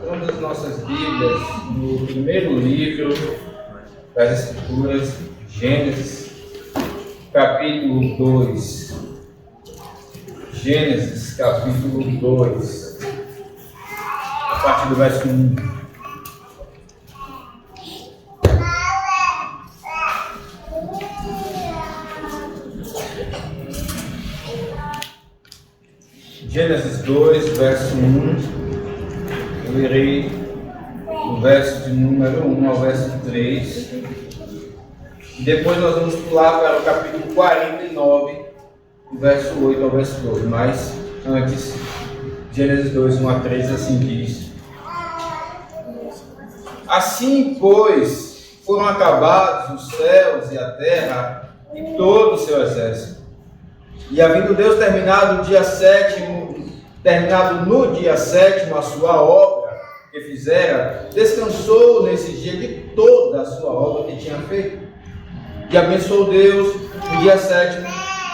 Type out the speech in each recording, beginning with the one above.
Todas as nossas Bíblias no primeiro livro das Escrituras, Gênesis, capítulo 2. Gênesis, capítulo 2, a partir do verso 1. Gênesis 2, verso 1. Eu irei do verso de número 1 ao verso 3. Depois nós vamos pular para o capítulo 49, do verso 8 ao verso 12. Mas antes, Gênesis 2, 1 a 3, assim diz: Assim, pois, foram acabados os céus e a terra e todo o seu exército. E havendo Deus terminado no dia sétimo a sua obra que fizera, descansou nesse dia de toda a sua obra que tinha feito. E abençoou Deus no dia sétimo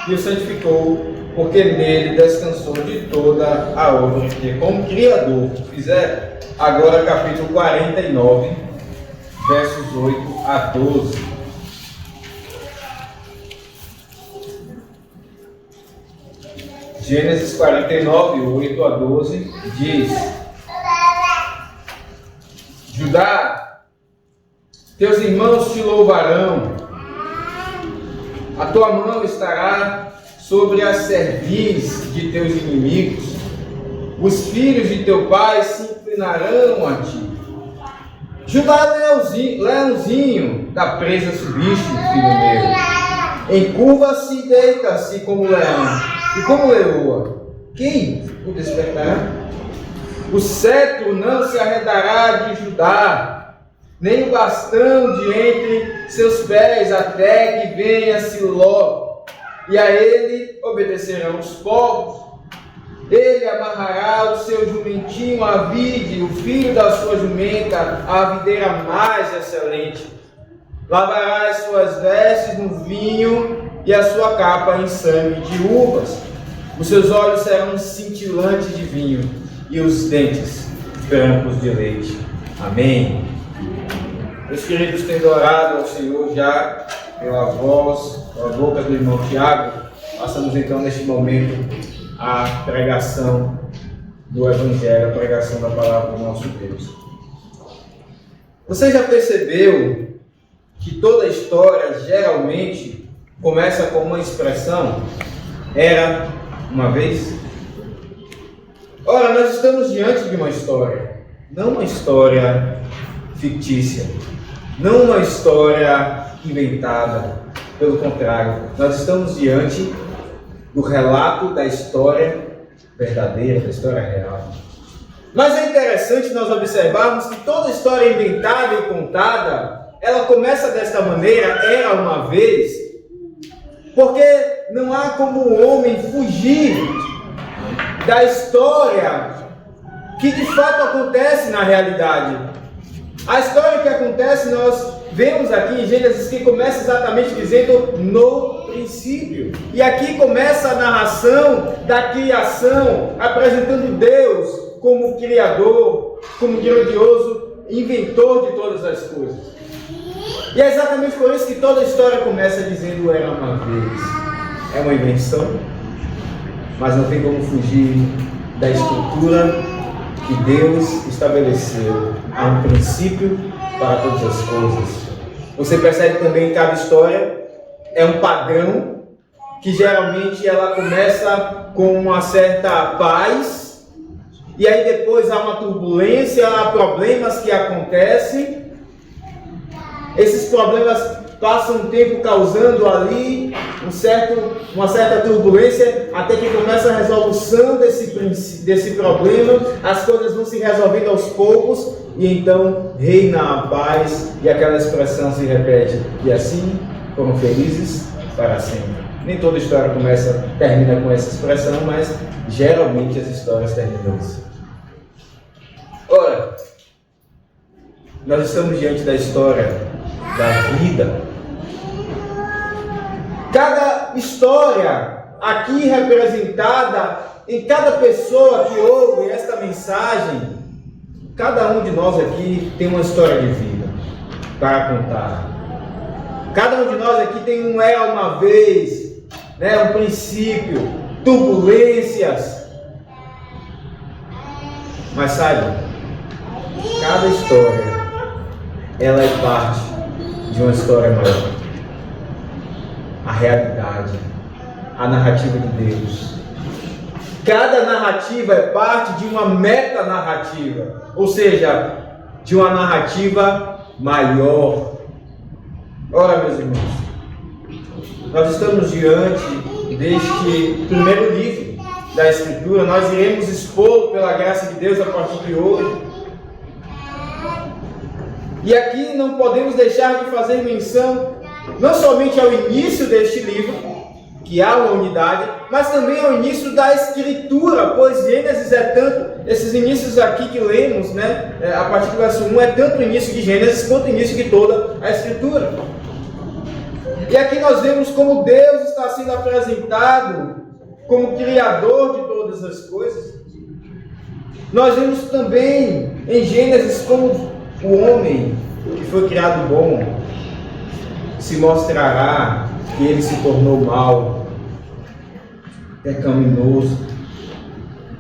e o santificou, porque nele descansou de toda a obra que como Criador fizera. Agora capítulo 49, versos 8 a 12. Gênesis 49, 8 a 12, diz: Judá, teus irmãos te louvarão, a tua mão estará sobre a cerviz de teus inimigos, os filhos de teu pai se inclinarão a ti. Judá, leãozinho, da presa subiste, filho meu, encurva-se e deita-se como leão. E como leoa, quem o despertará? O cetro não se arredará de Judá, nem o bastão de entre seus pés, até que venha Siló, e a ele obedecerão os povos. Ele amarrará o seu jumentinho à vide, o filho da sua jumenta à videira mais excelente. Lavará as suas vestes no vinho e a sua capa em sangue de uvas. Os seus olhos serão cintilantes de vinho e os dentes brancos de leite. Amém. Meus queridos, tendo orado ao Senhor já pela voz, pela boca do irmão Tiago, passamos então neste momento a pregação do Evangelho, a pregação da palavra do nosso Deus. Você já percebeu que toda história geralmente começa com uma expressão: era uma vez? Ora, nós estamos diante de uma história, não uma história fictícia, não uma história inventada. Pelo contrário, nós estamos diante do relato da história verdadeira, da história real. Mas é interessante nós observarmos que toda história inventada e contada, ela começa desta maneira: era uma vez, porque não há como o homem fugir da história que de fato acontece na realidade. A história que acontece, nós vemos aqui em Gênesis, que começa exatamente dizendo no princípio. E aqui começa a narração da criação, apresentando Deus como Criador, como grandioso inventor de todas as coisas. E é exatamente por isso que toda a história começa dizendo era uma vez. É uma invenção, mas não tem como fugir da estrutura que Deus estabeleceu. Há um princípio para todas as coisas. Você percebe também que cada história é um padrão, que geralmente ela começa com uma certa paz, e aí depois há uma turbulência, há problemas que acontecem. Esses problemas passam um tempo causando ali uma certa turbulência, até que começa a resolução desse problema, as coisas vão se resolvendo aos poucos, e então reina a paz, e aquela expressão se repete: e assim foram felizes para sempre. Nem toda história termina com essa expressão, mas geralmente as histórias terminam assim. Ora, nós estamos diante da história da vida. Cada história aqui representada em cada pessoa que ouve esta mensagem cada um de nós aqui tem uma história de vida para contar. Cada um de nós aqui tem um uma vez, né, um princípio, turbulências. Mas saiba, cada história, ela é parte de uma história maior. A realidade, a narrativa de Deus. Cada narrativa é parte de uma metanarrativa, ou seja, de uma narrativa maior. Ora, meus irmãos, nós estamos diante deste primeiro livro da Escritura. Nós iremos expor pela graça de Deus a partir de hoje. E aqui não podemos deixar de fazer menção não somente ao início deste livro, que há uma unidade, mas também ao início da Escritura, pois Gênesis é tanto, esses inícios aqui que lemos, né, a partir do verso 1, é tanto o início de Gênesis quanto o início de toda a Escritura. E aqui nós vemos como Deus está sendo apresentado como Criador de todas as coisas. Nós vemos também em Gênesis como o homem que foi criado bom se mostrará que ele se tornou mau, pecaminoso.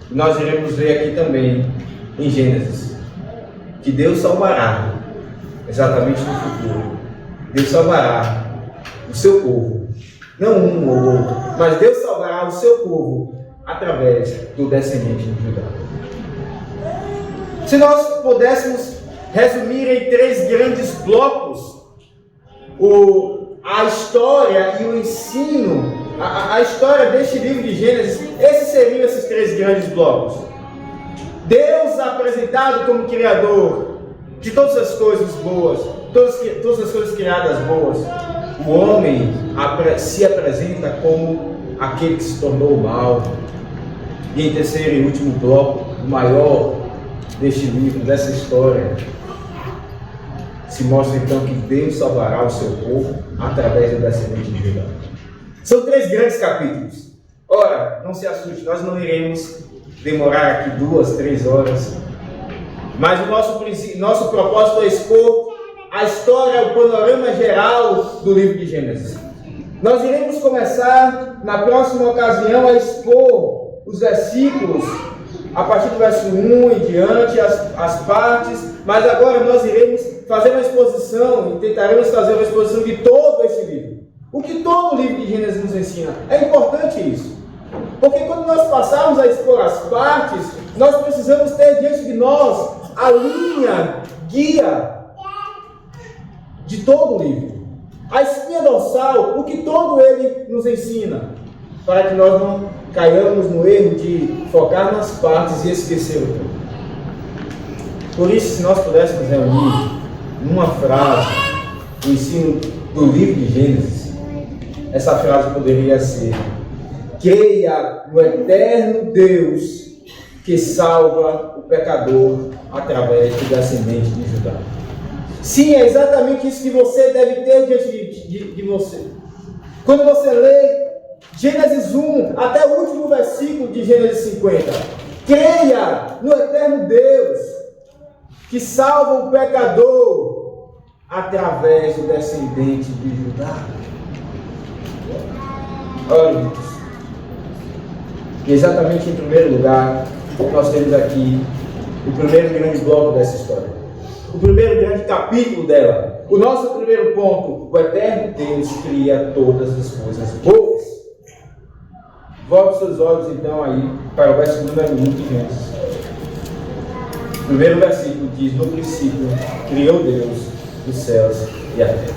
Nós iremos ver aqui também em Gênesis que Deus salvará, exatamente no futuro, Deus salvará o seu povo, não um ou outro, mas Deus salvará o seu povo através do descendente de Judá. Se nós pudéssemos resumir em 3 grandes blocos a história e o ensino, a história deste livro de Gênesis, esses seriam esses 3 grandes blocos. Deus apresentado como Criador de todas as coisas boas, todas as coisas criadas boas. O homem se apresenta como aquele que se tornou mal. E em terceiro e último bloco, o maior deste livro, dessa história, se mostra então que Deus salvará o seu povo através do descendente de Judá. São 3 grandes capítulos. Ora, não se assuste, nós não iremos demorar aqui 2, 3 horas. Mas o nosso propósito é expor a história, o panorama geral do livro de Gênesis. Nós iremos começar na próxima ocasião a expor os versículos, a partir do verso 1 em diante, as partes, mas agora nós iremos fazer uma exposição e tentaremos fazer uma exposição de todo este livro. O que todo o livro de Gênesis nos ensina. É importante isso, porque quando nós passarmos a expor as partes, nós precisamos ter diante de nós a linha guia de todo o livro, a espinha dorsal, o que todo ele nos ensina, para que nós não caiamos no erro de focar nas partes e esquecer o todo. Por isso, se nós pudéssemos reunir numa frase o ensino do livro de Gênesis, essa frase poderia ser: creia no eterno Deus que salva o pecador através do descendente de Judá. Sim, é exatamente isso que você deve ter diante de você. Quando você lê Gênesis 1 até o último versículo de Gênesis 50, creia no eterno Deus que salva o pecador através do descendente de Judá. Olha, exatamente em primeiro lugar, nós temos aqui o primeiro grande bloco dessa história. O primeiro grande capítulo dela. O nosso primeiro ponto: o eterno Deus cria todas as coisas boas. Volte seus olhos então aí para o verso número 1 de Gênesis. O primeiro versículo diz: no princípio criou Deus os céus e a terra.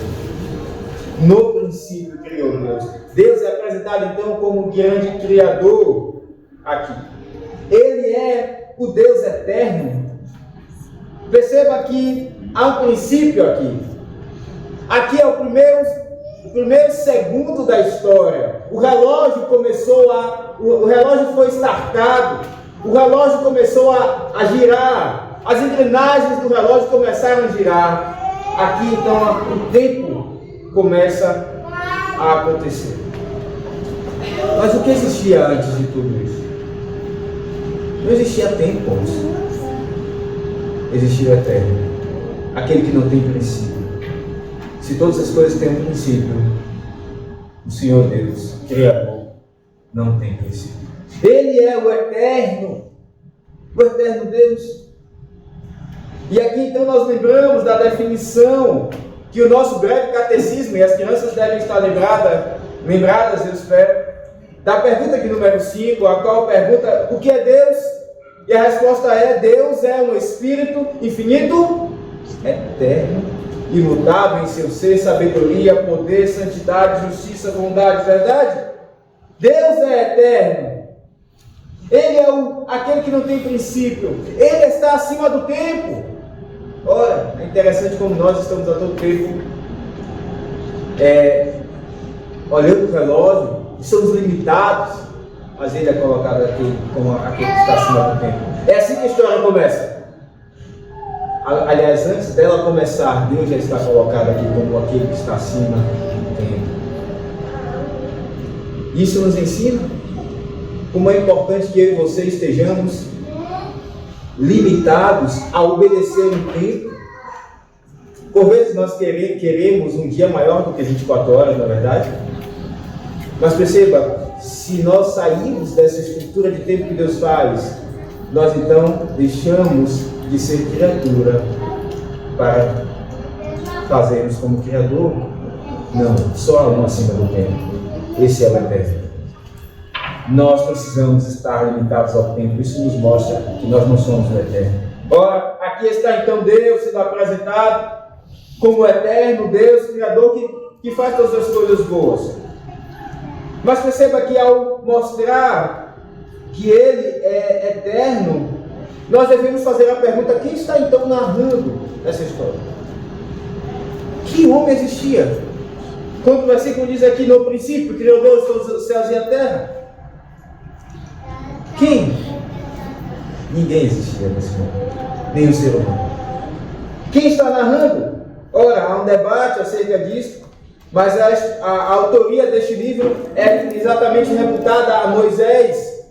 No princípio criou Deus. Deus é apresentado então como o grande criador aqui. Ele é o Deus eterno. Perceba que há um princípio aqui. Aqui é o primeiro segundo da história. O relógio foi startado. O relógio começou a girar. As engrenagens do relógio começaram a girar. Aqui então o tempo começa a acontecer. Mas o que existia antes de tudo isso? Não existia tempo. existir o eterno, aquele que não tem princípio. Se todas as coisas têm um princípio, o Senhor Deus, Criador, não tem princípio. Ele é o eterno Deus. E aqui então nós lembramos da definição que o nosso breve catecismo, e as crianças devem estar lembradas, eu espero, da pergunta aqui número 5, a qual pergunta: o que é Deus? E a resposta é: Deus é um Espírito infinito, eterno, imutável em seu ser, sabedoria, poder, santidade, justiça, bondade, verdade. Deus é eterno. Ele é aquele que não tem princípio. Ele está acima do tempo. Ora, é interessante como nós estamos a todo tempo olhando o relógio e somos limitados, mas ele é colocado aqui como aquele que está acima do tempo. É assim que a história começa. Aliás, antes dela começar, Deus já está colocado aqui como aquele que está acima do tempo. Isso nos ensina como é importante que eu e você estejamos limitados a obedecer um tempo. Por vezes nós queremos um dia maior do que 24 horas, na verdade. Mas perceba, se nós sairmos dessa estrutura de tempo que Deus faz, nós então deixamos de ser criatura para fazermos como Criador. Não, só há um acima do tempo. Esse é o eterno. Nós precisamos estar limitados ao tempo. Isso nos mostra que nós não somos o eterno. Ora, aqui está então Deus sendo apresentado como o eterno Deus, Criador, que faz todas as coisas boas. Mas perceba que ao mostrar que Ele é eterno, nós devemos fazer a pergunta: quem está então narrando essa história? Que homem existia? Quando o versículo diz aqui: no princípio criou Deus todos os céus e a terra. Quem? Ninguém existia nesse mundo, nem o ser humano. Quem está narrando? Ora, há um debate acerca disso, mas a autoria deste livro é exatamente reputada a Moisés.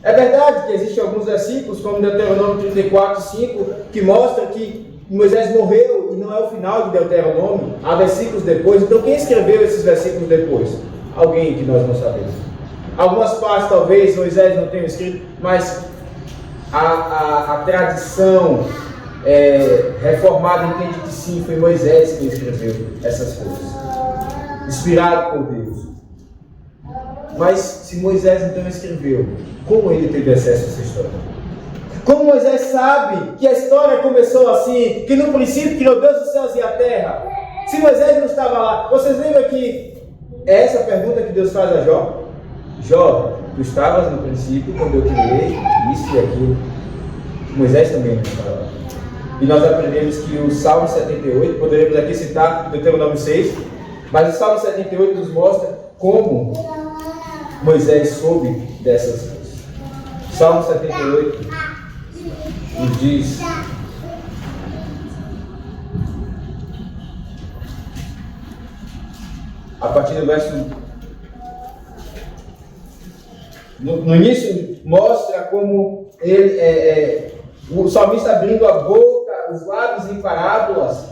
É verdade que existem alguns versículos, como Deuteronômio 34:5, que mostra que Moisés morreu e não é o final de Deuteronômio, há versículos depois. Então quem escreveu esses versículos depois? Alguém que nós não sabemos. Algumas partes talvez Moisés não tenha escrito, mas a tradição reformada entende que sim, foi Moisés que escreveu essas coisas, inspirado por Deus. Mas se Moisés então escreveu, como ele teve acesso a essa história? Como Moisés sabe que a história começou assim, que no princípio criou Deus os céus e a terra? Se Moisés não estava lá, vocês lembram que é essa pergunta que Deus faz a Jó? Jó, tu estavas no princípio quando eu criei isso e aquilo. Moisés também não estava. E nós aprendemos que o Salmo 78, poderemos aqui citar Deuteronômio 6, mas o Salmo 78 nos mostra como Moisés soube dessas coisas. Salmo 78 nos diz: a partir do verso no início mostra como ele o salmista abrindo a boca, os lábios em parábolas,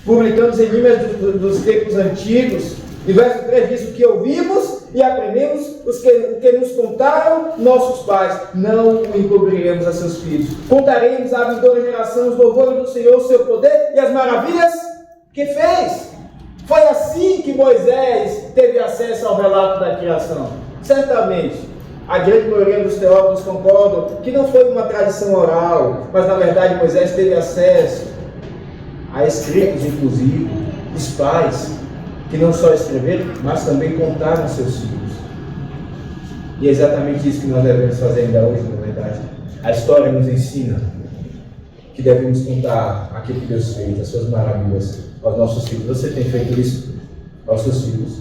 publicando os enigmas dos tempos antigos. E verso 3 diz: o que ouvimos e aprendemos, o que nos contaram nossos pais, não o encobriremos a seus filhos. Contaremos à vindoura geração os louvores do Senhor, o seu poder e as maravilhas que fez. Foi assim que Moisés teve acesso ao relato da criação. Certamente, a grande maioria dos teólogos concordam que não foi uma tradição oral, mas na verdade Moisés teve acesso a escritos, inclusive, dos pais, que não só escreveram, mas também contaram aos seus filhos. E é exatamente isso que nós devemos fazer ainda hoje, na verdade. A história nos ensina que devemos contar aquilo que Deus fez, as suas maravilhas aos nossos filhos. Você tem feito isso aos seus filhos?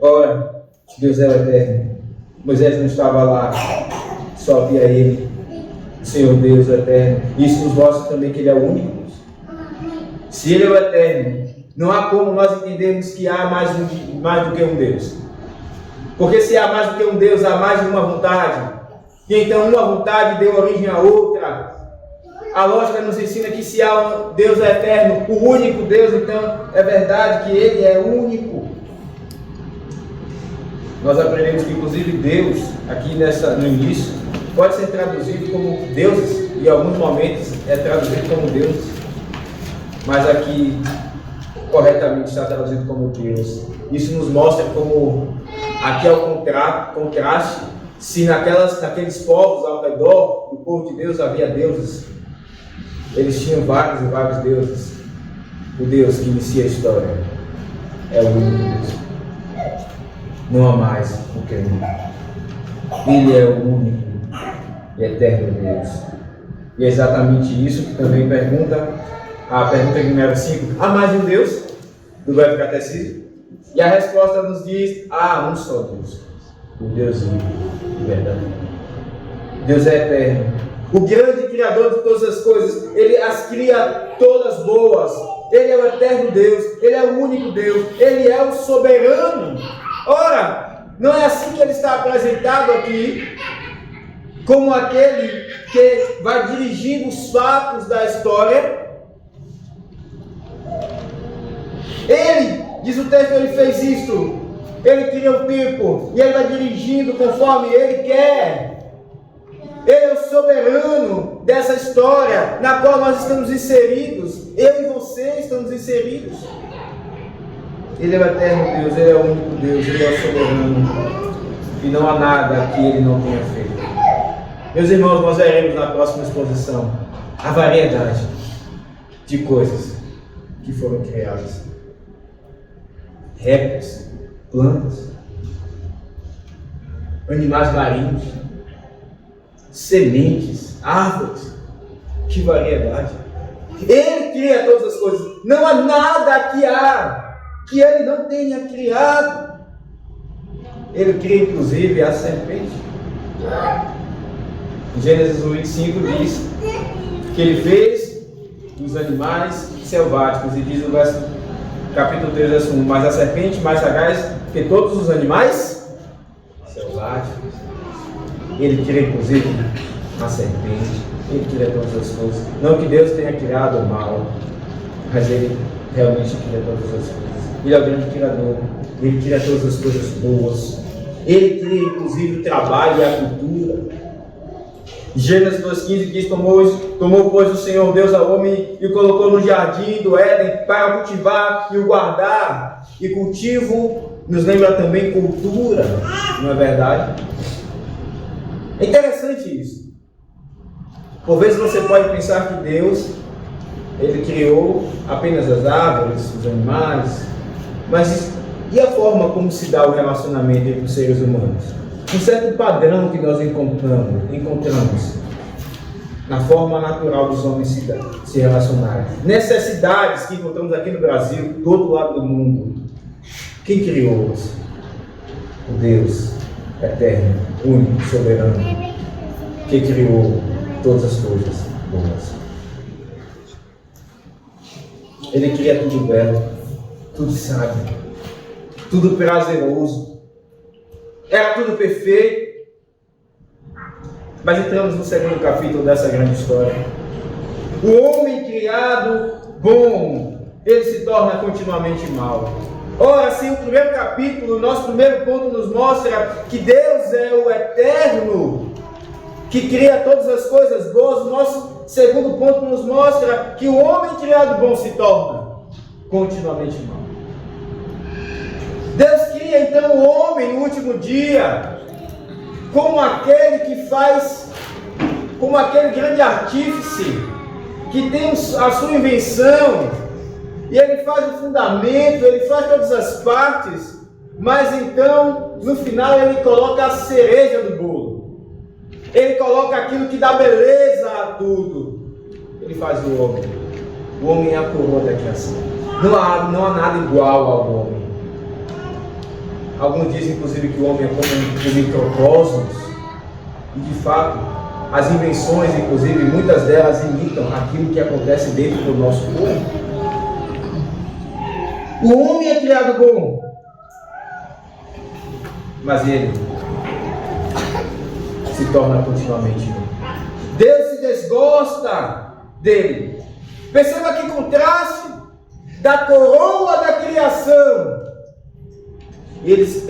Ora, Deus é o eterno. Moisés não estava lá, só havia ele, o Senhor Deus o eterno. Isso nos mostra também que Ele é o único Deus. Se Ele é o eterno, não há como nós entendermos que há mais do que um Deus. Porque se há mais do que um Deus, há mais de uma vontade. que então uma vontade deu origem à outra. A lógica nos ensina que se há Deus é eterno, o único Deus, então é verdade que Ele é único. Nós aprendemos que inclusive Deus, aqui no início, pode ser traduzido como deuses, e em alguns momentos é traduzido como deuses, mas aqui corretamente está traduzido como Deus. Isso nos mostra como aqui é o contraste, se naqueles povos ao redor do povo de Deus havia deuses, eles tinham vários e vários deuses. O Deus que inicia a história é o único Deus. Não há mais o que ele. Ele é o único e eterno Deus. E é exatamente isso que também pergunta a pergunta número 5. Há mais de um Deus? Do Velho Catecismo. E a resposta nos diz: há um só Deus. O Deus único e verdadeiro. Deus é eterno. O grande Criador de todas as coisas. Ele as cria todas boas. Ele é o eterno Deus. Ele é o único Deus. Ele é o soberano. Ora, não é assim que ele está apresentado aqui, como aquele que vai dirigindo os fatos da história. Ele, diz o texto, ele fez isto. Ele cria o tempo e ele vai dirigindo conforme ele quer. Ele é o soberano dessa história na qual nós estamos inseridos. Eu e você estamos inseridos. Ele é o eterno Deus, Ele é o único Deus, Ele é o soberano. E não há nada que Ele não tenha feito. Meus irmãos, nós veremos na próxima exposição a variedade de coisas que foram criadas. Répteis, plantas, animais marinhos, sementes, árvores. Que variedade! Ele cria todas as coisas. Não há nada que Ele não tenha criado. Ele cria inclusive a serpente. Em Gênesis 1:5 diz que Ele fez os animais selváticos. E diz no capítulo 3, verso 1: mas a serpente mais sagaz que todos os animais selváticos. Ele cria inclusive a serpente. Ele cria todas as coisas. Não que Deus tenha criado o mal, mas Ele realmente cria todas as coisas. Ele é o grande Criador. Ele cria todas as coisas boas. Ele cria inclusive o trabalho e a cultura. Gênesis 2:15 diz: tomou, pois, o Senhor Deus ao homem e o colocou no jardim do Éden para cultivar e o guardar. E cultivo nos lembra também cultura, não é verdade? É interessante isso. Por vezes você pode pensar que Deus, Ele criou apenas as árvores, os animais, mas e a forma como se dá o relacionamento entre os seres humanos? Um certo padrão que nós encontramos na forma natural dos homens se relacionarem. Necessidades que encontramos aqui no Brasil, do outro lado do mundo. Quem criou-os? O Deus eterno, único, soberano, que criou todas as coisas boas. Ele cria tudo belo, tudo sábio, tudo prazeroso. Era tudo perfeito. Mas entramos no segundo capítulo dessa grande história. O homem criado bom, ele se torna continuamente mau. Ora, se o primeiro capítulo, o nosso primeiro ponto nos mostra que Deus é o eterno, que cria todas as coisas boas, o nosso segundo ponto nos mostra que o homem criado bom se torna continuamente mau. Deus cria então o homem no último dia, como aquele que faz, como aquele grande artífice, que tem a sua invenção, e ele faz o fundamento, ele faz todas as partes, mas então, no final, ele coloca a cereja do bolo. Ele coloca aquilo que dá beleza a tudo. Ele faz o homem. O homem é a coroa da criação. Não há nada igual ao homem. Alguns dizem, inclusive, que o homem é como um microcosmos. E, de fato, as invenções, inclusive, muitas delas imitam aquilo que acontece dentro do nosso corpo. O homem é criado bom, mas ele se torna continuamente ruim. Deus se desgosta dele. Perceba que contraste da coroa da criação. Ele se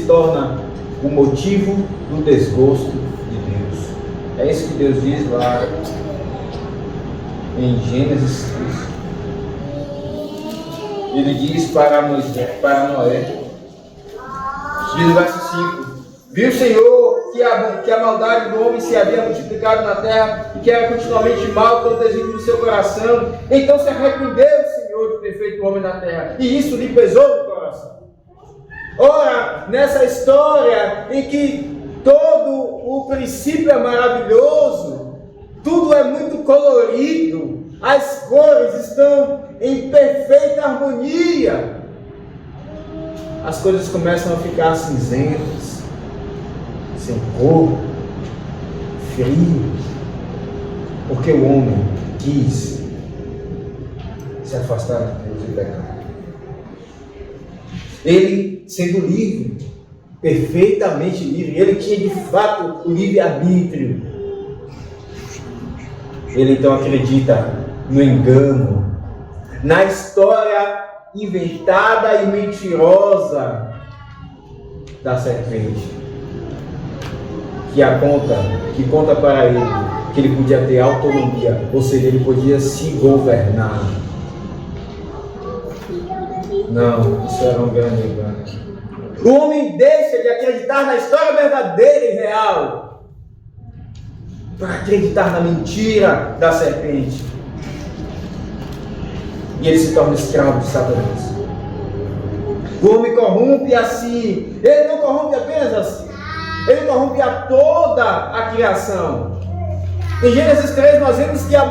torna o motivo do desgosto de Deus. É isso que Deus diz lá em Gênesis 3. Ele diz para Noé, diz no verso 5: viu o Senhor que a maldade do homem se havia multiplicado na terra e que era continuamente mal todo o desígnio do seu coração. Então se arrependeu o Senhor de ter feito o homem na terra, e isso lhe pesou no coração. Ora, nessa história em que todo o princípio é maravilhoso, tudo é muito colorido, as cores estão em perfeita harmonia, as coisas começam a ficar cinzentas, sem cor, frio, porque o homem quis se afastar de Deus e pecar. Ele, sendo livre, perfeitamente livre, ele tinha de fato o livre-arbítrio. Ele então acredita no engano, na história inventada e mentirosa da serpente, que conta para ele que ele podia ter autonomia, ou seja, ele podia se governar. Não, isso era um grande engano. O homem deixa de acreditar na história verdadeira e real para acreditar na mentira da serpente. E ele se torna escravo de Satanás. O homem corrompe a si. Ele não corrompe apenas a si, ele corrompe a toda a criação. Em Gênesis 3 nós vemos que a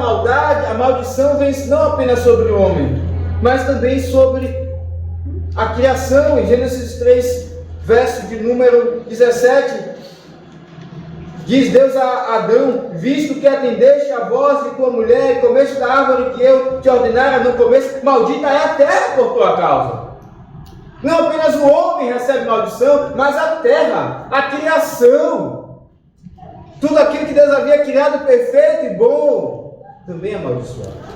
maldição vem não apenas sobre o homem, mas também sobre a criação. Em Gênesis 3, verso de número 17, diz Deus a Adão: visto que atendeste a voz de tua mulher e comeste da árvore que eu te ordenara não comeste, maldita é a terra por tua causa. Não apenas o homem recebe maldição, mas a terra, a criação, tudo aquilo que Deus havia criado perfeito e bom, também é amaldiçoado.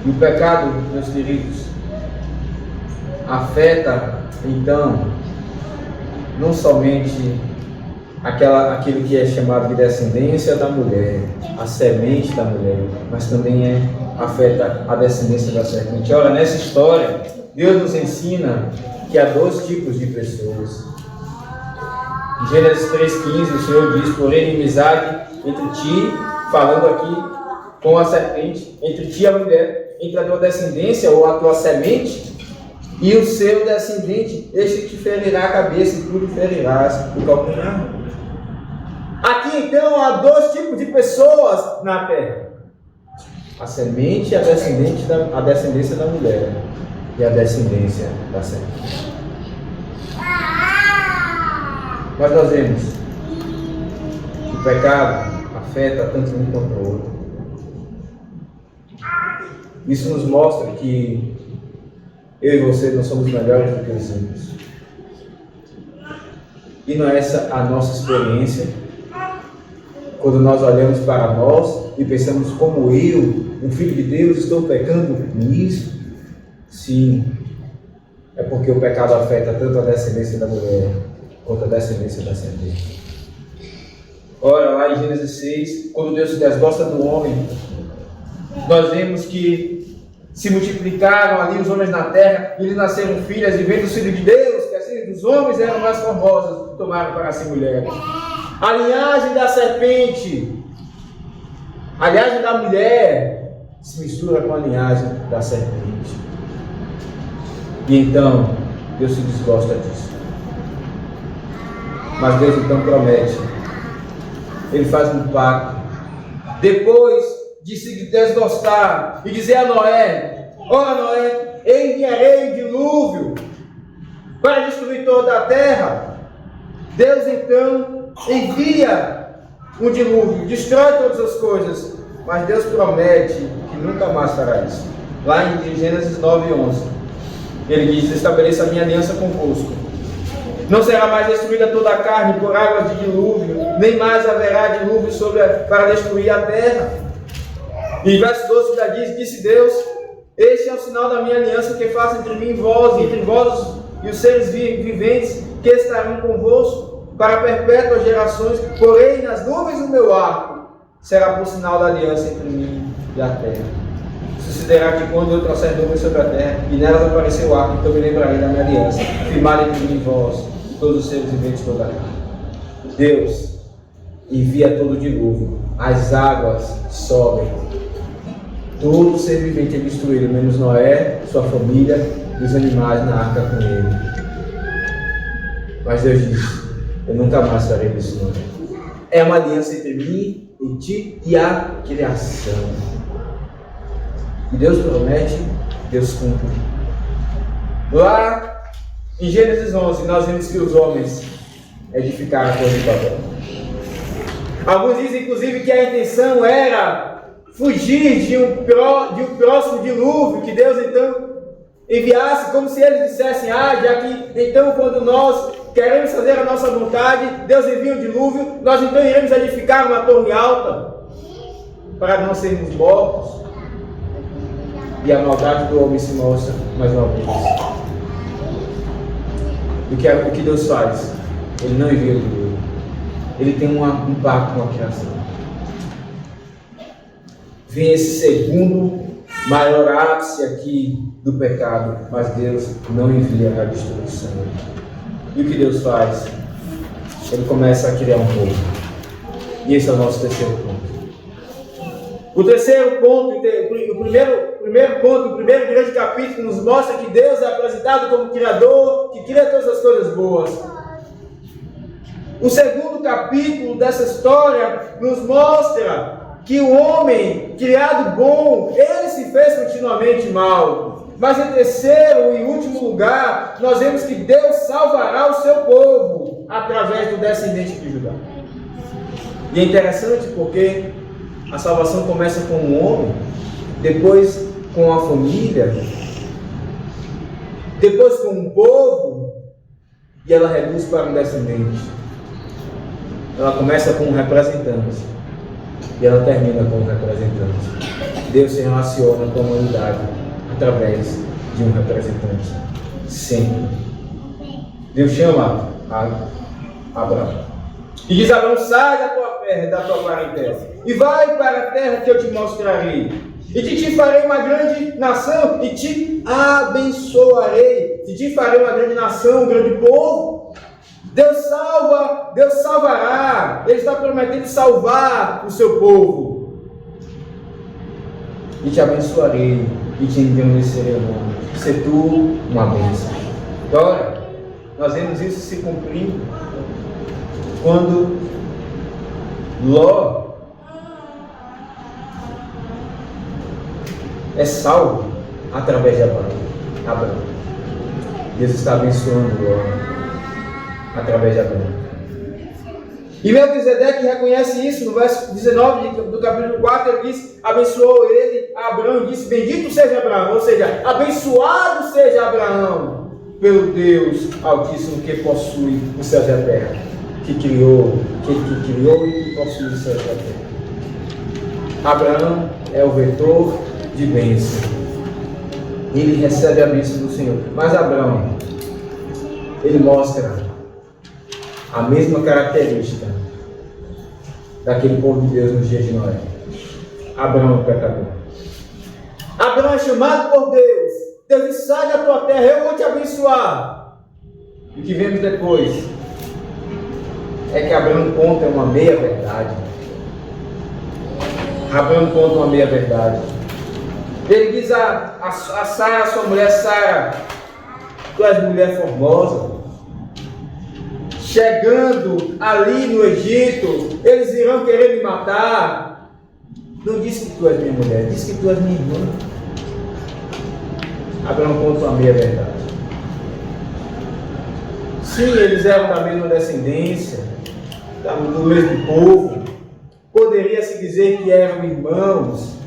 E o pecado, meus queridos, afeta então não somente aquilo que é chamado de descendência da mulher, a semente da mulher, mas também afeta a descendência da serpente. Ora, nessa história, Deus nos ensina que há dois tipos de pessoas. Em Gênesis 3,15, o Senhor diz: porém, inimizade entre ti, falando aqui com a serpente, entre ti e a mulher, entre a tua descendência ou a tua semente e o seu descendente, este te ferirá a cabeça e tu lhe ferirás o calcanhar. Aqui então há dois tipos de pessoas na terra: a semente e a descendência da mulher e a descendência da serpente. Mas nós vemos que o pecado afeta tanto um quanto o outro. Isso nos mostra que eu e você não somos melhores do que os outros. E não é essa a nossa experiência quando nós olhamos para nós e pensamos: como eu, um filho de Deus, estou pecando nisso? Sim, é porque o pecado afeta tanto a descendência da mulher quanto a descendência da serpente. Ora, lá em Gênesis 6, quando Deus se desgosta do homem, nós vemos que se multiplicaram ali os homens na terra, e lhes nasceram filhas, e vendo os filhos de Deus, que as filhas dos homens eram mais formosas, tomaram para si mulheres. A linhagem da serpente, a linhagem da mulher, se mistura com a linhagem da serpente. E então, Deus se desgosta disso. Mas Deus então promete, Ele faz um pacto, depois de se desgostar e dizer a Noé: ó Noé, enviarei o dilúvio para destruir toda a terra. Deus então envia um dilúvio, destrói todas as coisas, mas Deus promete que nunca mais fará isso. Lá em Gênesis 9:11, Ele diz: estabeleça a minha aliança convosco, Não será mais destruída toda a carne por águas de dilúvio, nem mais haverá dilúvio para destruir a terra. E verso 12 já diz, disse Deus, este é o sinal da minha aliança que faço entre mim e vós, entre vós e os seres viventes que estarão convosco, para perpétuas gerações, porém nas nuvens do meu arco, será por sinal da aliança entre mim e a terra. Sucederá que quando eu trouxer nuvens sobre a terra, e nelas aparecer o arco, então me lembrarei da minha aliança, firmada entre mim e vós, e todos os seres viventes toda a carne. Deus envia todo o dilúvio, as águas sobem, todo ser vivente é destruído, menos Noé, sua família e os animais na arca com ele. Mas Deus disse, eu nunca mais farei isso, não. É uma aliança entre mim e ti e a criação. E Deus promete, Deus cumpre. Lá em Gênesis 11, nós vemos que os homens edificaram a Torre de Babel. Alguns dizem, inclusive, que a intenção era fugir de um próximo dilúvio que Deus então enviasse, como se eles dissessem, já que então quando nós queremos fazer a nossa vontade, Deus envia um dilúvio, nós então iremos edificar uma torre alta para não sermos mortos. E a maldade do homem se mostra mais uma vez. O que Deus faz? Ele não envia o dilúvio. Ele tem um pacto com a criação. Vem esse segundo maior ápice aqui do pecado, mas Deus não envia a destruição. E o que Deus faz? Ele começa a criar um povo. E esse é o nosso terceiro ponto. O terceiro ponto, o primeiro grande capítulo nos mostra que Deus é apresentado como Criador, que cria todas as coisas boas. O segundo capítulo dessa história nos mostra que o homem criado bom, ele se fez continuamente mal. Mas em terceiro e último lugar, nós vemos que Deus salvará o seu povo através do descendente de Judá. E é interessante porque a salvação começa com o homem, depois com a família, depois com um povo, e ela reduz para um descendente. Ela começa com um representante, e ela termina com um representante. Deus se relaciona com a humanidade através de um representante, sempre. Deus chama Abraão e diz: Abraão, sai da tua terra, da tua parentela, e vai para a terra que eu te mostrarei, e te farei uma grande nação, e te abençoarei, e te farei uma grande nação, um grande povo. Deus salva, Deus salvará. Ele está prometendo salvar o seu povo. E te abençoarei, e te engrandecerei o nome. Ser tu uma bênção. Agora, nós vemos isso se cumprindo quando Ló é salvo através de Abraão. Deus está abençoando Ló através de Abraão. E Melquisedeque reconhece isso no verso 19 do capítulo 4. Ele diz: abençoou ele a Abraão e disse: bendito seja Abraão, ou seja, abençoado seja Abraão pelo Deus Altíssimo, que possui os céus e a terra, que criou e que possui os céus e a terra. Abraão é o vetor de bênção. Ele recebe a bênção do Senhor. Mas Abraão, ele mostra a mesma característica daquele povo de Deus nos dias de Noé. Abraão é o pecador. Abraão é chamado por Deus. Deus diz: sai da tua terra, eu vou te abençoar. E o que vemos depois é que Abraão conta uma meia verdade. Abraão conta uma meia verdade. Ele diz a Sara, sua mulher: Sara, tu és mulher formosa. Chegando ali no Egito, eles irão querer me matar. Não disse que tu és minha mulher, disse que tu és minha irmã. Abraão conta uma meia verdade. Sim, eles eram da mesma descendência, do mesmo povo. Poderia-se dizer que eram irmãos,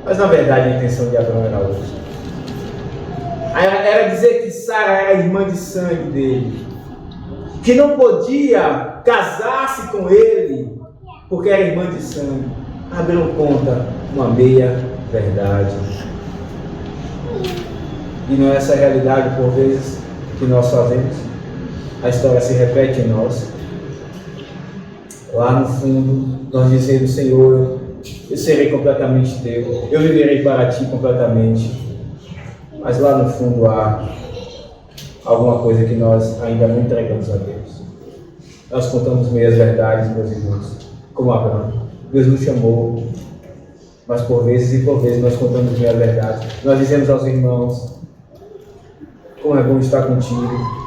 mas na verdade a intenção de Abraão era outra. Era dizer que Sara era irmã de sangue dele. que não podia casar-se com ele, porque era irmã de sangue. Abrão conta uma meia verdade. E não é essa a realidade, por vezes, que nós fazemos. A história se repete em nós. Lá no fundo, nós dizemos: Senhor, eu serei completamente teu, eu viverei para ti completamente. Mas lá no fundo há alguma coisa que nós ainda não entregamos a Deus. Nós contamos meias verdades, meus irmãos, como Abraão. Deus nos chamou, mas por vezes nós contamos meias verdades. Nós dizemos aos irmãos: como é bom estar contigo.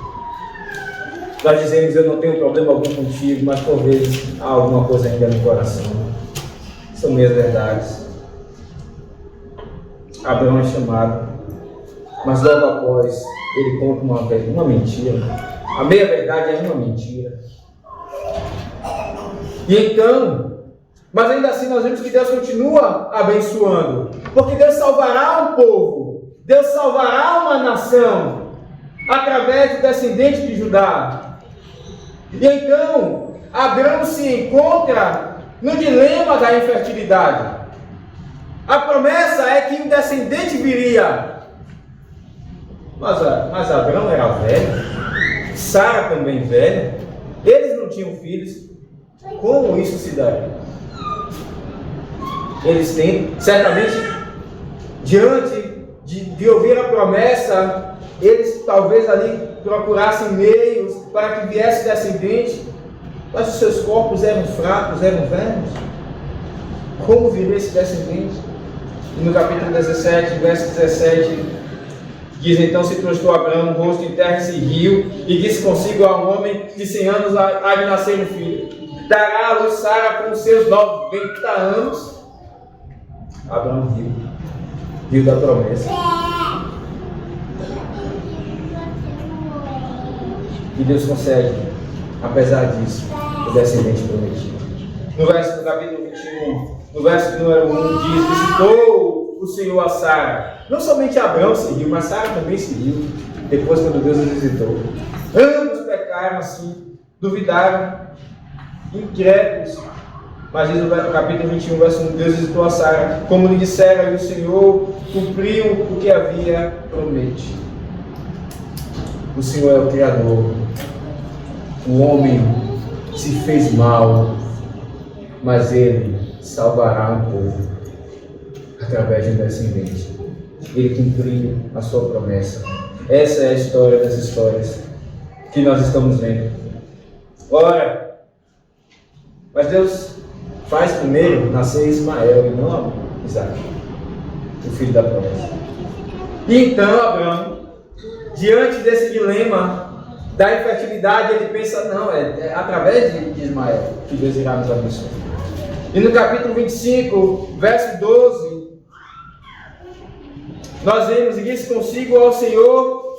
Nós dizemos: eu não tenho problema algum contigo, mas por vezes há alguma coisa ainda no coração. São meias verdades. Abraão é chamado, mas logo após ele conta uma mentira. A meia verdade é uma mentira. E então, mas ainda assim nós vemos que Deus continua abençoando, porque Deus salvará um povo, Deus salvará uma nação através do descendente de Judá. E então Abraão se encontra no dilema da infertilidade. A promessa é que um descendente viria, mas Abraão era velho, Sara também velha, eles não tinham filhos. Como isso se daria? Eles têm, certamente, diante de ouvir a promessa, eles talvez ali procurassem meios para que viesse descendente, mas os seus corpos eram fracos, eram velhos. Como viria esse descendente? E no capítulo 17, verso 17, diz: então se prostrou Abraão o rosto em terra e se riu, e disse consigo: a um homem de 100 anos há de nascer um filho. Dará à luz Sara com os seus 90 anos. Abraão riu da promessa. E Deus concede, apesar disso, o descendente prometido. No capítulo 21, no verso número 1, diz: visitou o Senhor a Sara. Não somente Abraão se riu, mas Sara também se riu, depois quando Deus os visitou. Ambos pecaram assim, duvidaram, incrédulos. Mas diz no capítulo 21, verso 1, Deus visitou a Sara, como lhe dissera, e o Senhor cumpriu o que havia prometido. O Senhor é o Criador. O homem se fez mal, mas Ele salvará um povo através de um descendente. Ele cumpriu a sua promessa. Essa é a história das histórias que nós estamos vendo. Ora, mas Deus faz primeiro nascer Ismael e não Isaac, o filho da promessa. E então Abraão, diante desse dilema da infertilidade, ele pensa: não, é através de Ismael que Deus irá nos abençoar. E no capítulo 25, verso 12, nós vemos: e disse consigo ao Senhor: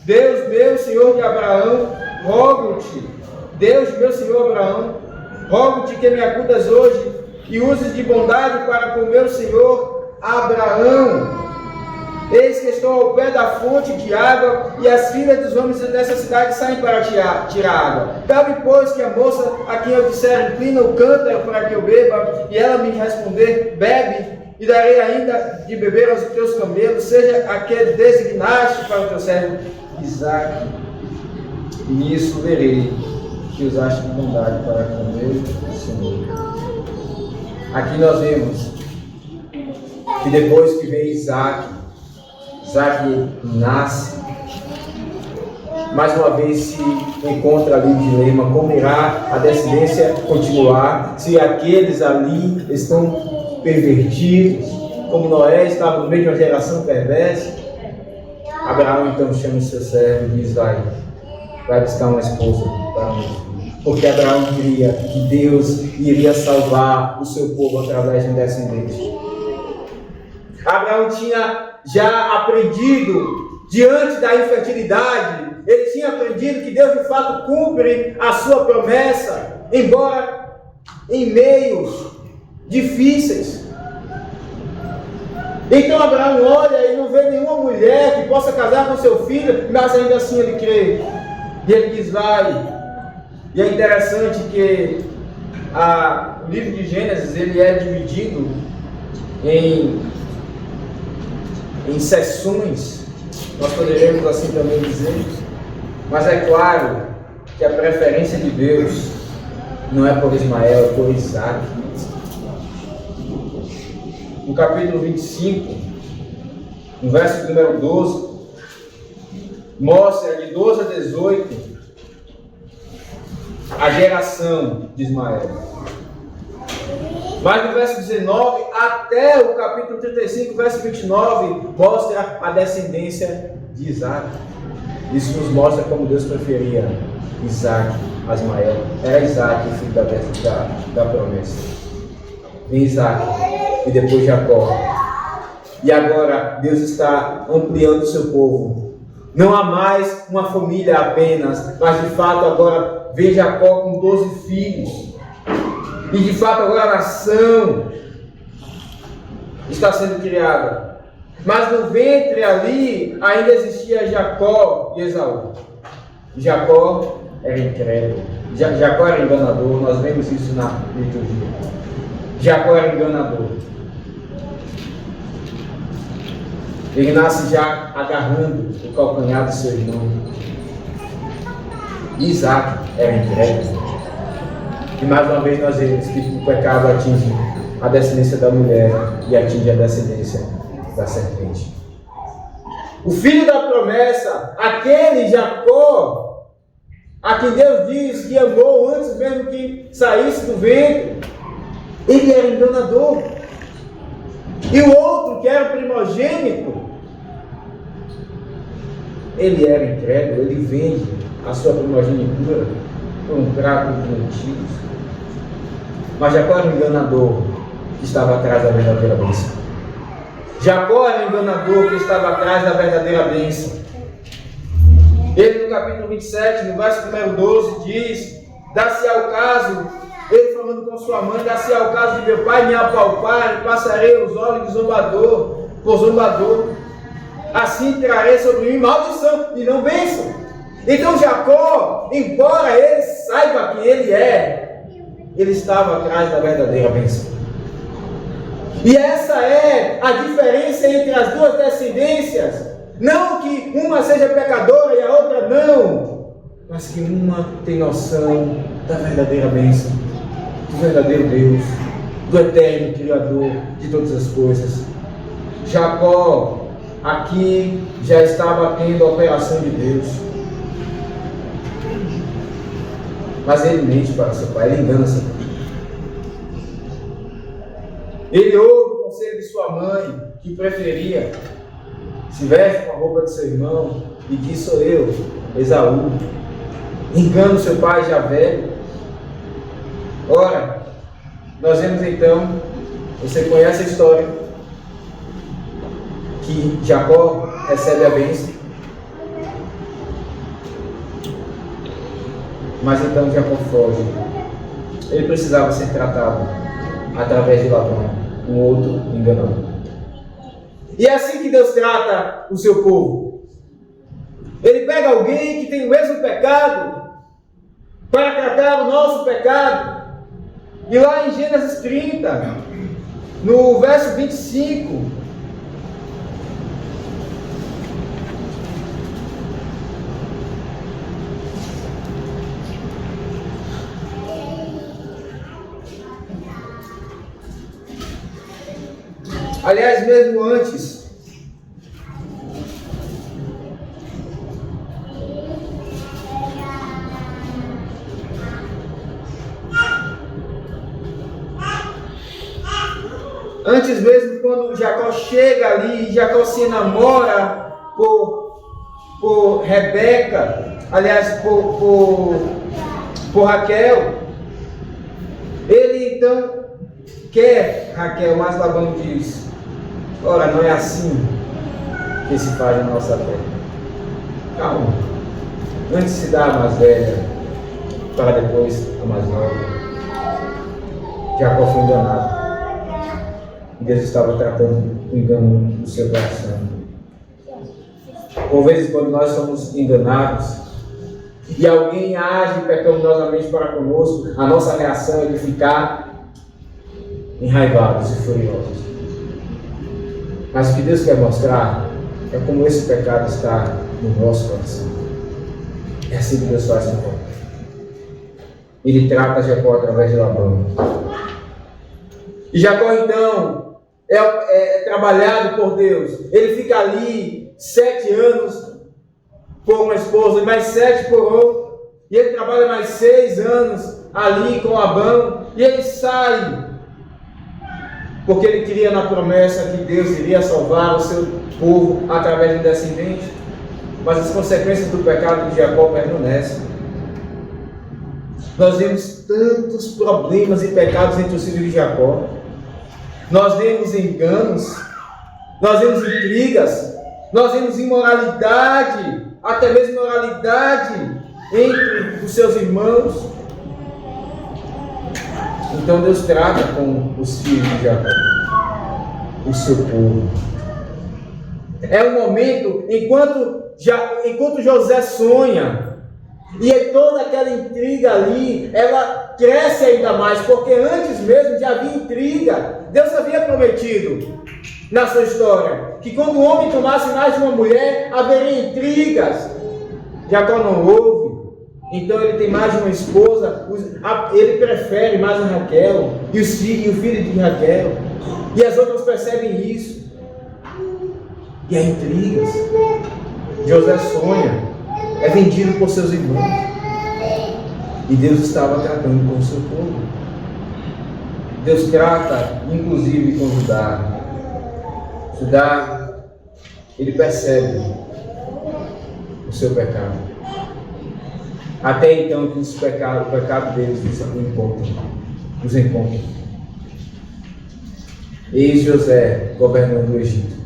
Deus meu Senhor de Abraão, rogo-te, Deus meu Senhor Abraão, rogo-te que me acudas hoje e uses de bondade para com meu Senhor Abraão. Eis que estou ao pé da fonte de água, e as filhas dos homens dessa cidade saem para tirar água. Cabe, pois, que a moça a quem eu disser: inclina o cântaro para que eu beba, e ela me responder: bebe, e darei ainda de beber aos teus camelos, seja a que designaste para o teu servo Isaque. E nisso verei que usaste de bondade para com meu Senhor. Aqui nós vemos que depois que vem Isaque nasce, mais uma vez se encontra ali o dilema: como irá a descendência continuar, se aqueles ali estão pervertidos, como Noé estava no meio de uma geração perversa. Abraão então chama o seu servo e diz: vai buscar uma esposa para mim, porque Abraão queria que Deus iria salvar o seu povo através de um descendente. Abraão tinha já aprendido, diante da infertilidade, ele tinha aprendido que Deus de fato cumpre a sua promessa, embora em meios difíceis. Então Abraão olha e não vê nenhuma mulher que possa casar com seu filho, mas ainda assim ele crê. E ele diz: vai, E é interessante que o livro de Gênesis ele é dividido em seções, nós poderíamos assim também dizer, mas é claro que a preferência de Deus não é por Ismael, é por Isaac. No capítulo 25, no verso número 12, mostra de 12 a 18 a geração de Ismael. Mas no verso 19 até o capítulo 35, verso 29, mostra a descendência de Isaac. Isso nos mostra como Deus preferia Isaac a Ismael. Era Isaac o filho da promessa. Vem Isaac e depois Jacó. E agora Deus está ampliando o seu povo. Não há mais uma família apenas, mas de fato agora vem Jacó com 12 filhos. E de fato agora a nação está sendo criada. Mas no ventre ali ainda existia Jacó e Esaú. Jacó era incrédulo. Jacó era enganador. Nós vemos isso na liturgia. Jacó era enganador. Ele nasce já agarrando o calcanhar do seu irmão. Isaac era incrédulo. E mais uma vez nós vemos que o pecado atinge a descendência da mulher e atinge a descendência da serpente. O filho da promessa, aquele Jacó, a quem Deus diz que amou antes mesmo que saísse do ventre, ele era enganador. E o outro, que era o primogênito, ele era incrédulo, ele vende a sua primogenitura por um prato de lentilhas. Mas Jacó era um enganador que estava atrás da verdadeira bênção. Jacó era um enganador que estava atrás da verdadeira bênção. Ele no capítulo 27, no verso número 12, diz: dá-se ao caso, ele falando com sua mãe, dá-se ao caso de meu pai me apalpar, e passarei os olhos de zombador por zombador. Assim trarei sobre mim maldição e não bênção. Então Jacó, embora ele saiba quem ele é, ele estava atrás da verdadeira bênção. E essa é a diferença entre as duas descendências. Não que uma seja pecadora e a outra não, mas que uma tem noção da verdadeira bênção, do verdadeiro Deus, do eterno Criador de todas as coisas. Jacó aqui já estava tendo a operação de Deus. Mas ele mente para seu pai, ele engana seu pai. Ele ouve o conselho de sua mãe, que preferia, se veste com a roupa de seu irmão, e diz: sou eu, Esaú. Engana o seu pai já velho. Ora, nós vemos então, você conhece a história, que Jacó recebe a bênção. Mas então Jacó foge. Ele precisava ser tratado através de Labão, um outro enganador. E é assim que Deus trata o seu povo. Ele pega alguém que tem o mesmo pecado para tratar o nosso pecado. E lá em Gênesis 30, no verso 25, aliás, mesmo antes, mesmo quando Jacó chega ali, Jacó se enamora por Rebeca, aliás, por Raquel, ele então quer Raquel, mas Labão diz: ora, não é assim que se faz na nossa terra. Calma. Antes se dá a mais velha, para depois a mais nova. Jacó foi enganado. Deus estava tratando o engano do seu coração. Por vezes, quando nós somos enganados, e alguém age pecaminosamente para conosco, a nossa reação é de ficar enraivados e furiosos. Mas o que Deus quer mostrar é como esse pecado está no nosso coração. É assim que Deus faz com Jacó. Ele trata Jacó através de Labão. E Jacó então é trabalhado por Deus. Ele fica ali 7 anos por uma esposa, e mais 7 por outra. E ele trabalha mais 6 anos ali com Labão. E ele sai, porque ele cria na promessa que Deus iria salvar o seu povo através de descendente. Mas as consequências do pecado de Jacó permanecem. Nós vemos tantos problemas e pecados entre os filhos de Jacó. Nós vemos enganos, nós vemos intrigas, nós vemos imoralidade, até mesmo imoralidade entre os seus irmãos. Então Deus trata com os filhos de Jacó, o seu povo. É um momento, enquanto José sonha, e toda aquela intriga ali, ela cresce ainda mais, porque antes mesmo já havia intriga. Deus havia prometido na sua história que quando o homem tomasse mais de uma mulher, haveria intrigas. Jacó não ouve, então ele tem mais de uma esposa, ele prefere mais a Raquel e o filho de Raquel, e as outras percebem isso, e há intrigas. José sonha, é vendido por seus irmãos, e Deus estava tratando com o seu povo. Deus trata inclusive com Judá. Judá, ele percebe o seu pecado, até então que o pecado deles os encontra. Eis José governando o Egito.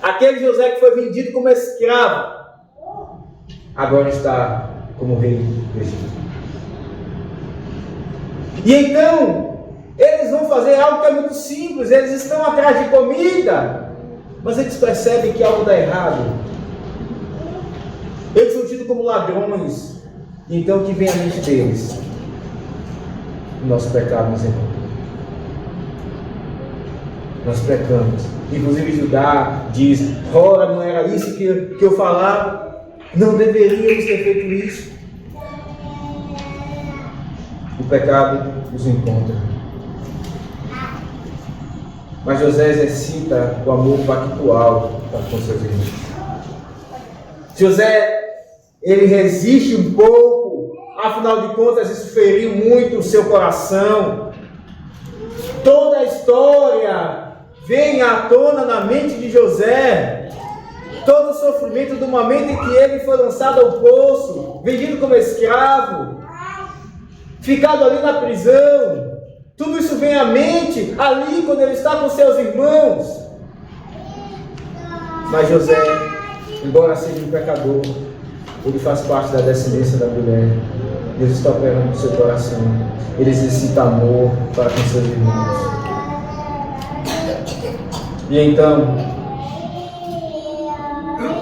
Aquele José que foi vendido como escravo, agora está como rei do Egito. E então, eles vão fazer algo que é muito simples. Eles estão atrás de comida, mas eles percebem que algo dá errado. Eles são tidos como ladrões. Então, o que vem à mente deles? O nosso pecado nos encontra. Nós pecamos. Inclusive Judá diz: ora, não era isso que eu falava? Não deveríamos ter feito isso. O pecado nos encontra. Mas José exercita o amor pactual para com seus irmãos. José, ele resiste um pouco, afinal de contas isso feriu muito o seu coração. Toda a história vem à tona na mente de José. Todo o sofrimento do momento em que ele foi lançado ao poço, vendido como escravo, ficado ali na prisão. Tudo isso vem à mente ali quando ele está com seus irmãos. Mas José, embora seja um pecador, ele faz parte da descendência da mulher. Deus está operando no seu coração. Ele exercita amor para com seus irmãos. E então,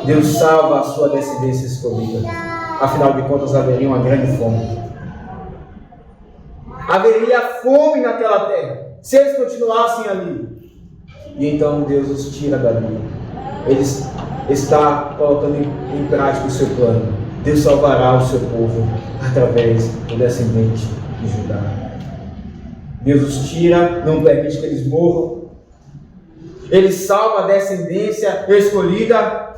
Deus salva a sua descendência escolhida. Afinal de contas, haveria uma grande fome. Haveria fome naquela terra, se eles continuassem ali. E então Deus os tira dali. Ele está colocando em prática o seu plano. Deus salvará o seu povo através do descendente de Judá. Deus os tira, não permite que eles morram. Ele salva a descendência escolhida.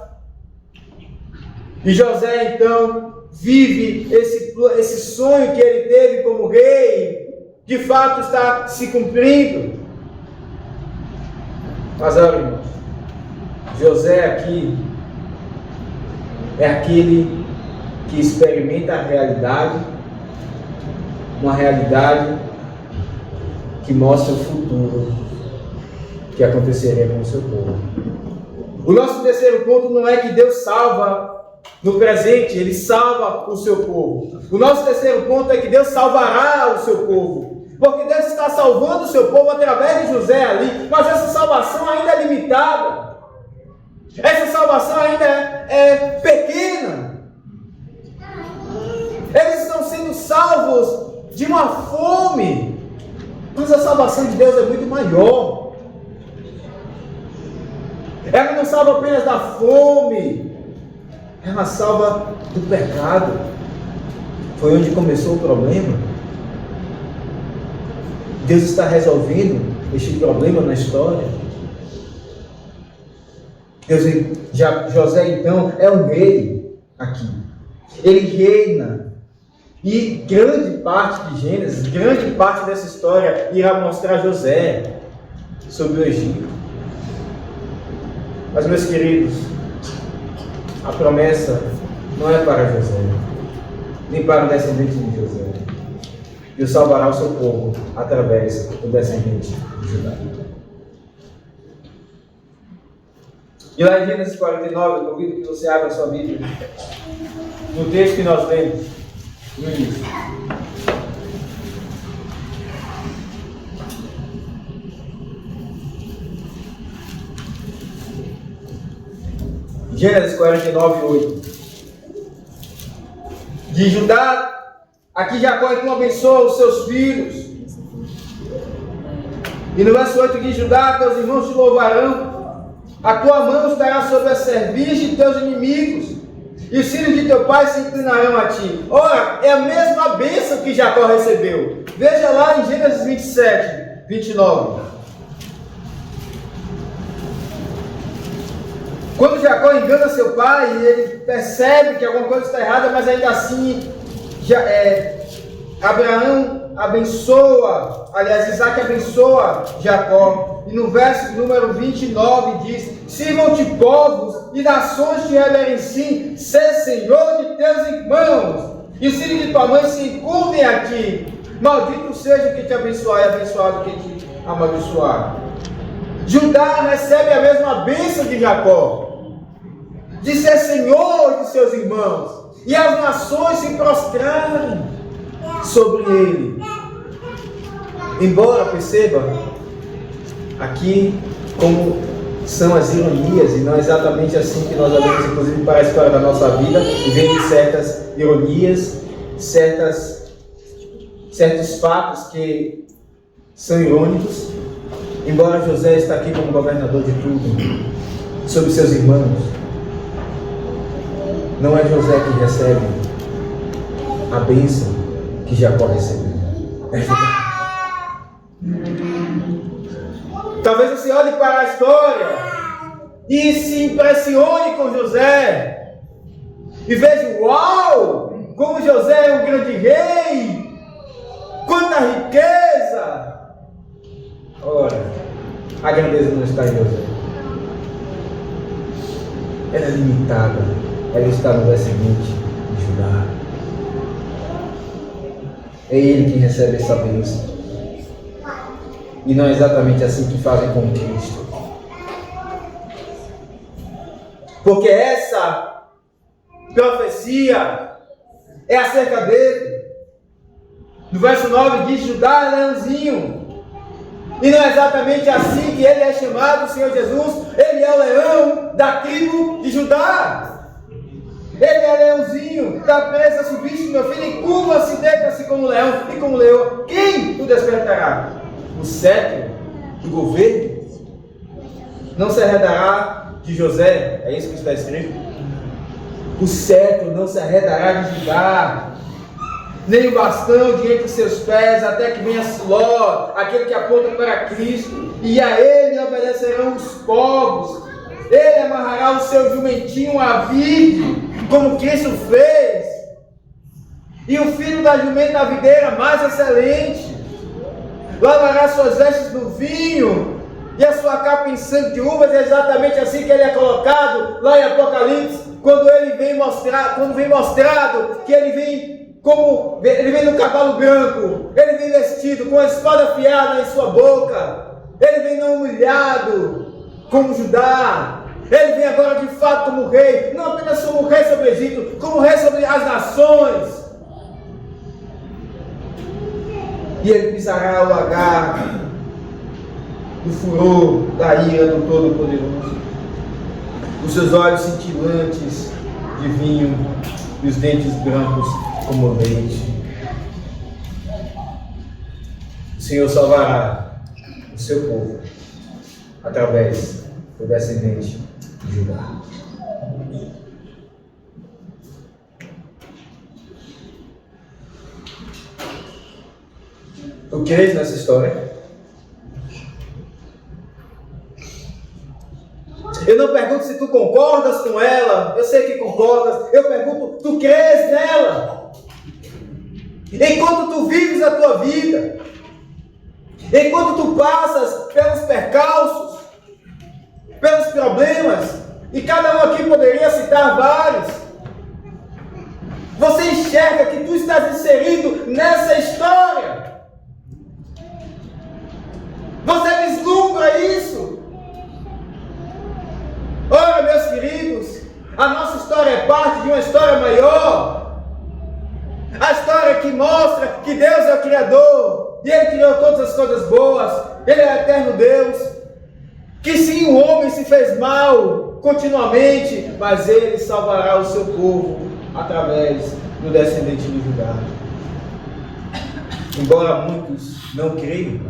E José então vive esse sonho que ele teve como rei, de fato está se cumprindo. Mas olha, irmãos, José aqui é aquele que experimenta a realidade, uma realidade que mostra o futuro que aconteceria com o seu povo. O nosso terceiro ponto não é que Deus salva no presente, Ele salva o seu povo. O nosso terceiro ponto é que Deus salvará o seu povo. Porque Deus está salvando o seu povo através de José ali, mas essa salvação ainda é limitada. Essa salvação ainda é pequena. povos de uma fome. Mas a salvação de Deus é muito maior. Ela não salva apenas da fome, ela salva do pecado. Foi onde começou o problema. Deus está resolvendo este problema na história. José então é um rei aqui. Ele reina. E grande parte de Gênesis, grande parte dessa história irá mostrar José sobre o Egito. Mas, meus queridos, a promessa não é para José, nem para o descendente de José. Deus salvará o seu povo através do descendente de Judá. E lá em Gênesis 49, eu convido que você abra a sua Bíblia, no texto que nós lemos no início. Gênesis 49, 8. De Judá, aqui Jacó então abençoa os seus filhos. E no verso 8 de Judá, teus irmãos te louvarão. A tua mão estará sobre a cerviz de teus inimigos, e os filhos de teu pai se inclinarão a ti. Ora, é a mesma bênção que Jacó recebeu. Veja lá em Gênesis 27, 29. Quando Jacó engana seu pai, ele percebe que alguma coisa está errada, mas ainda assim, Abraão abençoa, aliás, Isaac abençoa Jacó. E no verso número 29 diz: sirvam-te povos e nações te reverenciem, sê senhor de teus irmãos, e os filhos de tua mãe se encurvem a ti. Maldito seja o que te abençoar e abençoado o que te amaldiçoar. Judá recebe a mesma bênção de Jacó, de ser senhor de seus irmãos, e as nações se prostrarem sobre ele. Embora, perceba, aqui como são as ironias, e não é exatamente assim que nós olhamos, inclusive, para a história da nossa vida, e vem certas ironias, certos fatos que são irônicos. Embora José está aqui como governador de tudo, sobre seus irmãos, não é José que recebe a bênção que Jacó recebeu. É Judá. Talvez você olhe para a história e se impressione com José e veja: uau, como José é um grande rei, quanta riqueza. Ora, a grandeza não está em José, ela é limitada, ela está no descendente de Judá. É ele quem recebe essa bênção. E não é exatamente assim que fazem com Cristo. Porque essa profecia é acerca dele. No verso 9 diz: Judá é leãozinho. E não é exatamente assim que ele é chamado, o Senhor Jesus. Ele é o leão da tribo de Judá. Ele é leãozinho, da presa subiste, meu filho, e curva-se, deita-se como leão e como leão. Quem o despertará? O cetro do governo não se arredará de José. É isso que está escrito. O cetro não se arredará de Judá, nem o bastão de entre seus pés, até que venha Siló, aquele que aponta para Cristo, e a ele obedecerão os povos. Ele amarrará o seu jumentinho à vide, como Cristo fez, e o filho da jumenta à videira mais excelente. Lavará suas vestes no vinho, e a sua capa em sangue de uvas. É exatamente assim que ele é colocado lá em Apocalipse, quando ele vem mostrado que ele vem no cavalo branco, ele vem vestido com a espada afiada em sua boca, ele vem não humilhado como Judá, ele vem agora de fato como rei, não apenas como rei sobre o Egito, como rei sobre as nações. E ele pisará o lagar do furor da ira do Todo-Poderoso, os seus olhos cintilantes de vinho e os dentes brancos como leite. Senhor salvará o seu povo através do descendente de Judá. Tu crês nessa história? Eu não pergunto se tu concordas com ela, eu sei que concordas. Eu pergunto, tu crês nela? Enquanto tu vives a tua vida, enquanto tu passas pelos percalços, pelos problemas, e cada um aqui poderia citar vários, você enxerga que tu estás inserido nessa história? Você vislumbra isso? Ora, meus queridos, a nossa história é parte de uma história maior. A história que mostra que Deus é o Criador, e Ele criou todas as coisas boas, Ele é o eterno Deus, que sim, o homem se fez mal continuamente, mas Ele salvará o seu povo através do descendente de Judá. Embora muitos não creiam,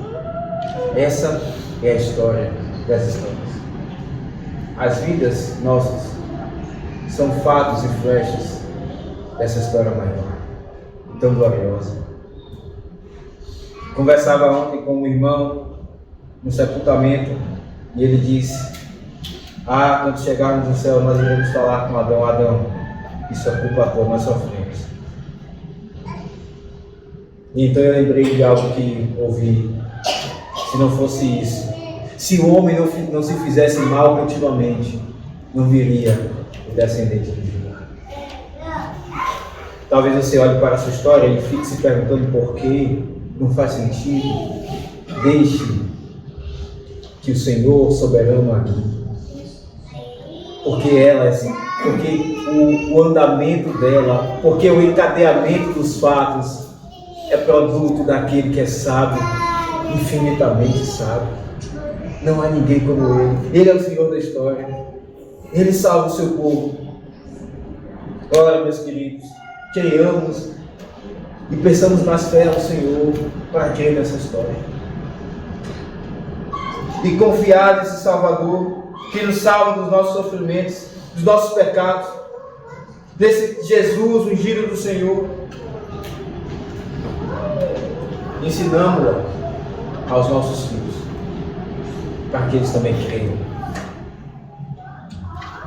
essa é a história das histórias. As vidas nossas são fatos e flechas dessa história maior, tão gloriosa. Conversava ontem com um irmão no sepultamento e ele disse: quando chegarmos no céu nós iremos falar com Adão: Adão, isso é culpa tua, nós sofremos. E então eu lembrei de algo que ouvi: se não fosse isso, se o homem não se fizesse mal continuamente, não viria o descendente de Judá. Talvez você olhe para a sua história e fique se perguntando por quê, não faz sentido. Deixe que o Senhor soberano aqui, porque ela é assim, porque o andamento dela, porque o encadeamento dos fatos é produto daquele que é sábio, infinitamente sábio. Não há ninguém como Ele. Ele é o Senhor da história. Ele salva o seu povo. Ora, meus queridos, creiamos e pensamos mais fé ao Senhor para crer nessa história. E confiar nesse Salvador que nos salva dos nossos sofrimentos, dos nossos pecados, desse Jesus, ungido do Senhor. Ensinamos-la aos nossos filhos, para que eles também creiam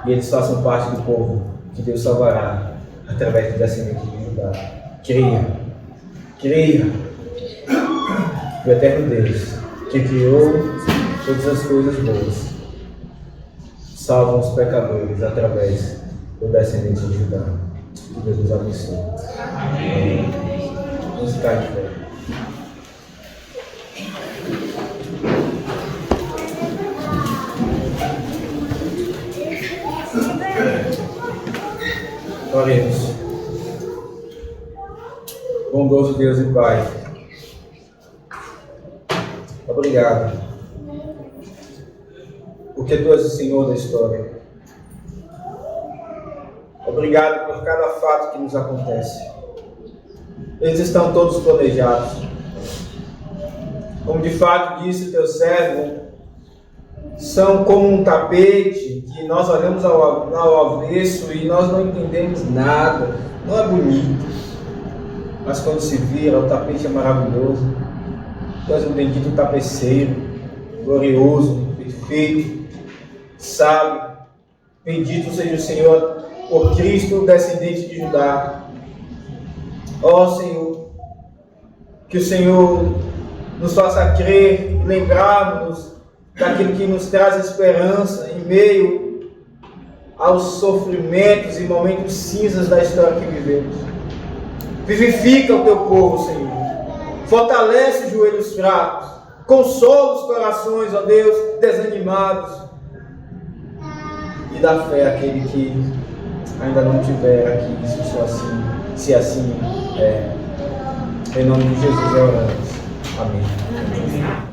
e eles façam parte do povo que Deus salvará através do descendente de Judá. Creia o eterno Deus que criou todas as coisas boas, salva os pecadores através do descendente de Judá. Que Deus nos abençoe. Amém. Vamos ficar de pé. Oremos. Bondoso Deus e Pai, obrigado, porque Tu és o Senhor da história. Obrigado por cada fato que nos acontece. Eles estão todos planejados. Como de fato disse Teu servo, são como um tapete que nós olhamos ao avesso e nós não entendemos nada, não é bonito, mas quando se vira, o tapete é maravilhoso. Tu és um bendito tapeceiro, glorioso, perfeito, sábio. Bendito seja o Senhor por Cristo, descendente de Judá. Ó Senhor, que o Senhor nos faça crer, lembrar-nos daquilo que nos traz esperança em meio aos sofrimentos e momentos cinzas da história que vivemos. Vivifica o Teu povo, Senhor. Fortalece os joelhos fracos. Consola os corações, ó Deus, desanimados. E dá fé àquele que ainda não tiver aqui, se assim é. Em nome de Jesus oramos. Amém.